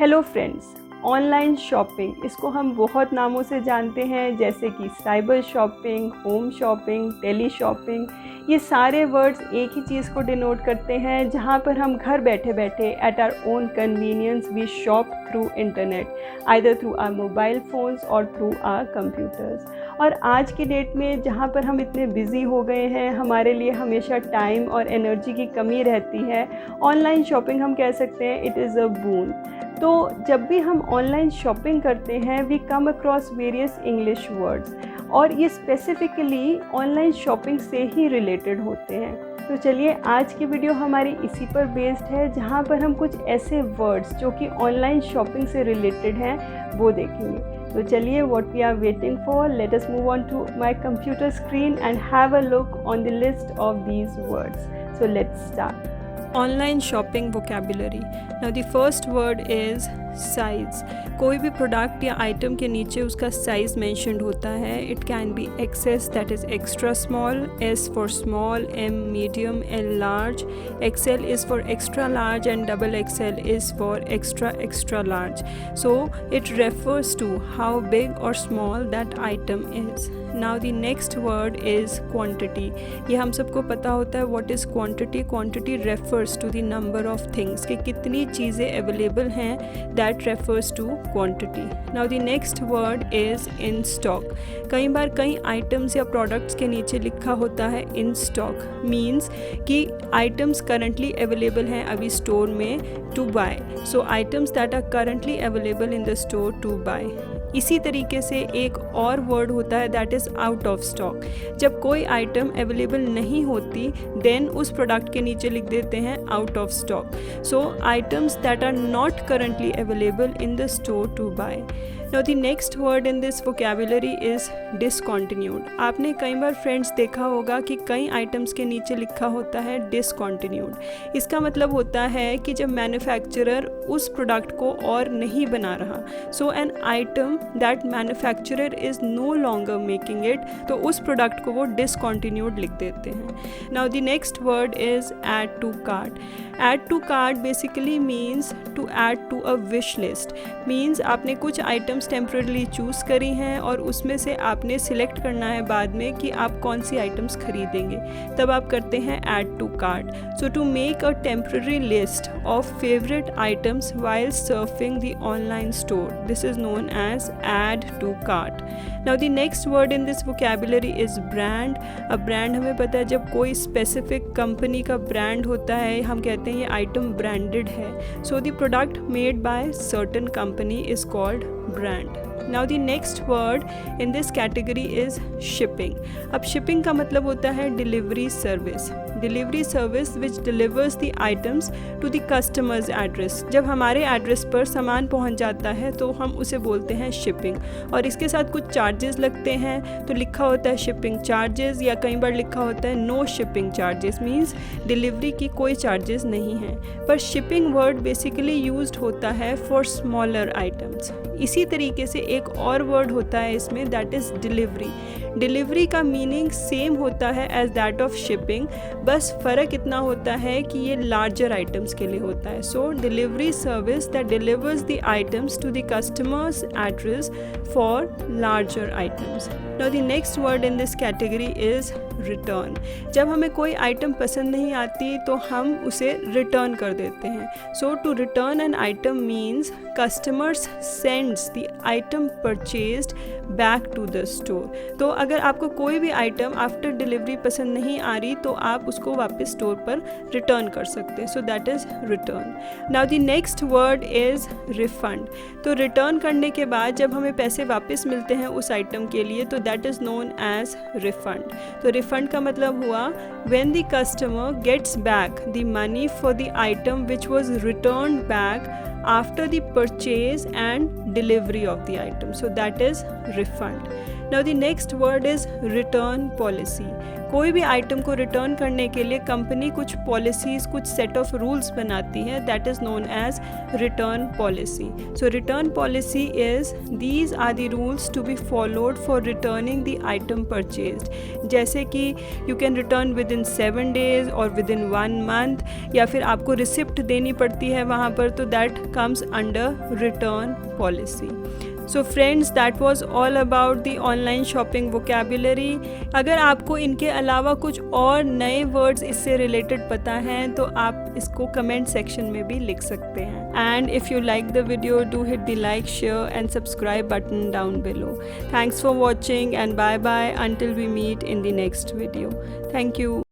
Hello friends, online shopping इसको हम बहुत नामों से जानते हैं, जैसे कि cyber shopping, home shopping, tele shopping. ये सारे वर्ड्स एक ही चीज़ को डिनोट करते हैं, जहाँ पर हम घर बैठे बैठे at our own convenience we shop through internet, either through our mobile phones और थ्रू आवर कंप्यूटर्स। और आज की डेट में जहाँ पर हम इतने बिज़ी हो गए हैं, हमारे लिए हमेशा टाइम और एनर्जी की कमी रहती है। ऑनलाइन शॉपिंग हम कह सकते हैं इट इज़ अ बून। तो जब भी हम ऑनलाइन शॉपिंग करते हैं we come across various English words, और ये स्पेसिफ़िकली ऑनलाइन शॉपिंग से ही रिलेटेड होते हैं। तो चलिए आज की वीडियो हमारी इसी पर बेस्ड है, जहाँ पर हम कुछ ऐसे वर्ड्स जो कि ऑनलाइन शॉपिंग से रिलेटेड हैं वो देखेंगे। तो चलिए what we are waiting for, let us move on to my computer screen and have a look on the list of these words. So let's start. Online shopping vocabulary. Now the first word is size. कोई भी product या item के नीचे उसका size mentioned होता है। It can be XS that is extra small, S for small, M medium, L large, XL is for extra large and double XL is for extra extra large. So it refers to how big or small that item is. Now the next word is quantity. ये हम सबको पता होता है what is quantity. Quantity refers to the number of things, कि कितनी चीज़ें available हैं, that refers to quantity. Now the next word is in stock. कई बार कई items या products के नीचे लिखा होता है in stock, means कि items currently available हैं अभी store में to buy. So items that are currently available in the store to buy. इसी तरीके से एक और वर्ड होता है that is out of stock. जब कोई आइटम अवेलेबल नहीं होती देन उस प्रोडक्ट के नीचे लिख देते हैं out of stock. So items that are not currently available in the store to buy. Now the next word in this vocabulary is discontinued. आपने कई बार फ्रेंड्स देखा होगा कि कई आइटम्स के नीचे लिखा होता है डिसकॉन्टिन्यूड। इसका मतलब होता है कि जब मैन्युफैक्चरर उस प्रोडक्ट को और नहीं बना रहा, so an item that manufacturer is no longer making it, तो उस प्रोडक्ट को वो डिसकॉन्टिन्यूड लिख देते हैं। Now the next word is add to cart. Add to cart basically means to add to a wish list. Means आपने कुछ items temporary choose करी हैं और उसमें से आपने सिलेक्ट करना है बाद में कि आप कौन सी आइटम्स खरीदेंगे, तब आप करते हैं add to cart. So to make a temporary list of favourite items while surfing the online store, this is known as add to cart. Now the next word in this vocabulary is brand. A brand हमें पता है जब कोई specific company का brand होता है हम कहते हैं ये आइटम ब्रांडेड है। So the product made by certain company is called brand. Now the next word in this category is shipping. अब shipping का मतलब होता है delivery service. Delivery service which delivers the items to the customer's address. जब हमारे address पर सामान पहुंच जाता है तो हम उसे बोलते हैं शिपिंग, और इसके साथ कुछ चार्जेस लगते हैं तो लिखा होता है शिपिंग चार्जेस, या कई बार लिखा होता है no shipping charges, means delivery की कोई चार्जेस नहीं हैं। पर शिपिंग वर्ड बेसिकली यूज्ड होता है फॉर स्मॉलर आइटम्स। इसी तरीके से एक और वर्ड होता है इसमें दैट इज़ डिलीवरी। डिलीवरी का मीनिंग सेम होता है एज दैट ऑफ शिपिंग, बस फ़र्क इतना होता है कि ये लार्जर आइटम्स के लिए होता है। So delivery service that delivers the items to the customers address for larger items. Now the next word in this category is return. जब हमें कोई आइटम पसंद नहीं आती तो हम उसे रिटर्न कर देते हैं। So to return an item means customers sends the item purchased back to the store. तो अगर आपको कोई भी आइटम आफ्टर डिलीवरी पसंद नहीं आ रही तो आप उसको वापस स्टोर पर रिटर्न कर सकते हैं। So that is return. Now the next word is refund. तो रिटर्न करने के बाद जब हमें पैसे वापस मिलते हैं उस आइटम के लिए तो that is known as refund. तो रिफ़ंड का मतलब हुआ when the customer gets back the money for the item which was return back after the purchase and delivery of the item. So that is refund. Now the next word is return policy. कोई भी item को return करने के लिए company कुछ policies, कुछ set of rules बनाती है, that is known as return policy. So return policy is these are the rules to be followed for returning the item purchased. जैसे कि you can return within 7 days और within 1 month, या फिर आपको receipt देनी पड़ती है वहाँ पर, तो that comes under return policy. So friends, that was all about the online shopping vocabulary. अगर आपको इनके अलावा कुछ और नए वर्ड्स इससे रिलेटेड पता हैं तो आप इसको कमेंट सेक्शन में भी लिख सकते हैं। And if you like the video, do hit the like, share and subscribe button down below. Thanks for watching and bye bye until we meet in the next video. Thank you.